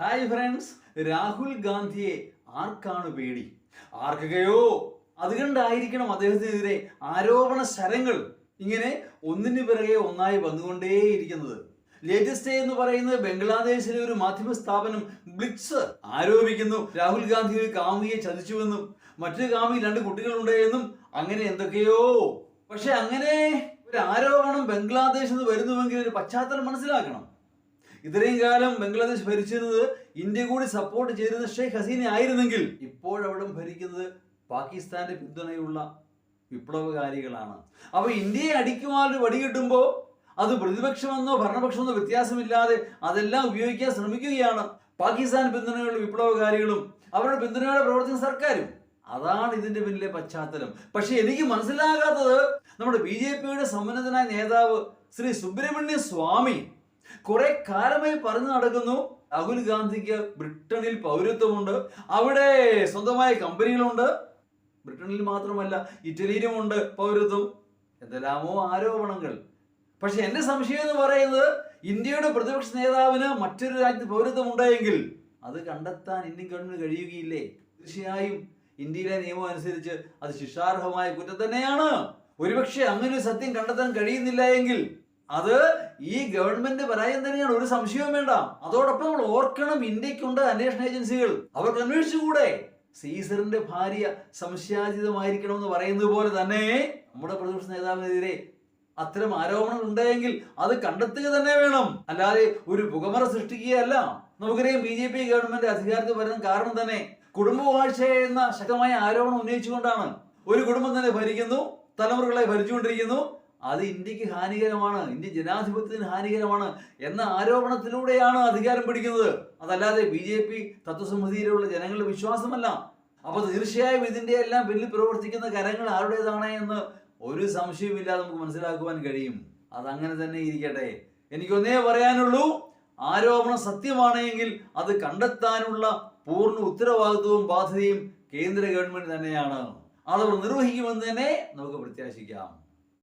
Hi friends, Rahul ഗാന്ധിയെ ആർക്കാണ് പേടി? ആർക്കുകയോ? അതുകൊണ്ടായിരിക്കണം അദ്ദേഹത്തിനെതിരെ ആരോപണ ശരങ്ങൾ ഇങ്ങനെ ഒന്നിനു പിറകെ ഒന്നായി വന്നുകൊണ്ടേയിരിക്കുന്നത്. ലേറ്റസ്റ്റ് എന്ന് പറയുന്നത് ബംഗ്ലാദേശിലെ ഒരു മാധ്യമ സ്ഥാപനം ബ്ലിറ്റ്സ് ആരോപിക്കുന്നു രാഹുൽ ഗാന്ധി ഒരു കാമുകിയെ ചതിച്ചുവെന്നും മറ്റൊരു കാമുകി 2 കുട്ടികളുണ്ട് എന്നും അങ്ങനെ എന്തൊക്കെയോ. പക്ഷെ അങ്ങനെ ഒരു ആരോപണം ബംഗ്ലാദേശിൽ നിന്ന് വരുന്നുവെങ്കിൽ ഒരു പശ്ചാത്തലം മനസ്സിലാക്കണം. ഇത്രയും കാലം ബംഗ്ലാദേശ് ഭരിച്ചിരുന്നത് ഇന്ത്യ കൂടി സപ്പോർട്ട് ചെയ്തിരുന്ന ഷെയ്ഖ് ഹസീന ആയിരുന്നെങ്കിൽ ഇപ്പോഴവിടെ ഭരിക്കുന്നത് പാകിസ്ഥാന്റെ പിന്തുണയുള്ള വിപ്ലവകാരികളാണ്. അപ്പൊ ഇന്ത്യയെ അടിക്കുവാൻ ഒരു വടി കിട്ടുമ്പോൾ അത് പ്രതിപക്ഷമെന്നോ ഭരണപക്ഷമെന്നോ വ്യത്യാസമില്ലാതെ അതെല്ലാം ഉപയോഗിക്കാൻ ശ്രമിക്കുകയാണ് പാകിസ്ഥാൻ പിന്തുണയുള്ള വിപ്ലവകാരികളും അവരുടെ പിന്തുണയോടെ പ്രവർത്തിക്കുന്ന സർക്കാരും. അതാണ് ഇതിന്റെ പിന്നിലെ പശ്ചാത്തലം. പക്ഷെ എനിക്ക് മനസ്സിലാകാത്തത് നമ്മുടെ BJPയുടെ സമുന്നതനായ നേതാവ് ശ്രീ സുബ്രഹ്മണ്യ സ്വാമി കുറെ കാലമായി പറഞ്ഞു നടക്കുന്നു രാഹുൽ ഗാന്ധിക്ക് ബ്രിട്ടനിൽ പൗരത്വമുണ്ട്, അവിടെ സ്വന്തമായ കമ്പനികളുണ്ട്, ബ്രിട്ടനിൽ മാത്രമല്ല ഇറ്റലിയിലുമുണ്ട് പൗരത്വം, എന്തെല്ലാമോ ആരോപണങ്ങൾ. പക്ഷെ എന്റെ സംശയം എന്ന് പറയുന്നത് ഇന്ത്യയുടെ പ്രതിപക്ഷ നേതാവിന് മറ്റൊരു രാജ്യത്ത് പൗരത്വം ഉണ്ടായെങ്കിൽ അത് കണ്ടെത്താൻ ഇന്ത്യൻ ഗവൺമെന്റ് കഴിയുകയില്ലേ? തീർച്ചയായും ഇന്ത്യയിലെ നിയമം അനുസരിച്ച് അത് ശിക്ഷാർഹമായ കുറ്റം തന്നെയാണ്. ഒരുപക്ഷെ അങ്ങനെ ഒരു സത്യം കണ്ടെത്താൻ കഴിയുന്നില്ല എങ്കിൽ അത് ഈ ഗവൺമെന്റ് പരാജയം തന്നെയാണ്, ഒരു സംശയവും വേണ്ട. അതോടൊപ്പം നമ്മൾ ഓർക്കണം, ഇന്ത്യക്കുണ്ട് അന്വേഷണ ഏജൻസികൾ, അവർക്ക് അന്വേഷിച്ചുകൂടെ? സീസറിന്റെ ഭാര്യ സംശയാതീതമായിരിക്കണം എന്ന് പറയുന്നത് പോലെ തന്നെ നമ്മുടെ പ്രതിപക്ഷ നേതാവിനെതിരെ അത്തരം ആരോപണങ്ങൾ ഉണ്ടായെങ്കിൽ അത് കണ്ടെത്തുക തന്നെ വേണം, അല്ലാതെ ഒരു പുകമറ സൃഷ്ടിക്കുകയല്ല. നമുക്കറിയാം BJP ഗവൺമെന്റ് അധികാരത്തിൽ വരുന്ന കാരണം തന്നെ കുടുംബവാഴ്ച എന്ന ശക്തമായ ആരോപണം ഉന്നയിച്ചുകൊണ്ടാണ്. ഒരു കുടുംബം തന്നെ ഭരിക്കുന്നു, തലമുറകളെ ഭരിച്ചുകൊണ്ടിരിക്കുന്നു, അത് ഇന്ത്യക്ക് ഹാനികരമാണ്, ഇന്ത്യ ജനാധിപത്യത്തിന് ഹാനികരമാണ് എന്ന ആരോപണത്തിലൂടെയാണ് അധികാരം പിടിക്കുന്നത്. അതല്ലാതെ BJP തത്വസമിതിയിലുള്ള ജനങ്ങളുടെ വിശ്വാസമല്ല. അപ്പൊ തീർച്ചയായും ഇതിന്റെ എല്ലാം പിന്നിൽ പ്രവർത്തിക്കുന്ന കരങ്ങൾ ആരുടേതാണ് എന്ന് ഒരു സംശയമില്ലാതെ നമുക്ക് മനസ്സിലാക്കുവാൻ കഴിയും. അതങ്ങനെ തന്നെ ഇരിക്കട്ടെ. എനിക്കൊന്നേ പറയാനുള്ളൂ, ആരോപണം സത്യമാണെങ്കിൽ അത് കണ്ടെത്താനുള്ള പൂർണ്ണ ഉത്തരവാദിത്വവും ബാധ്യതയും കേന്ദ്ര ഗവൺമെന്റ് തന്നെയാണ്. അതവർ നിർവഹിക്കുമെന്ന് തന്നെ നമുക്ക് പ്രത്യാശിക്കാം.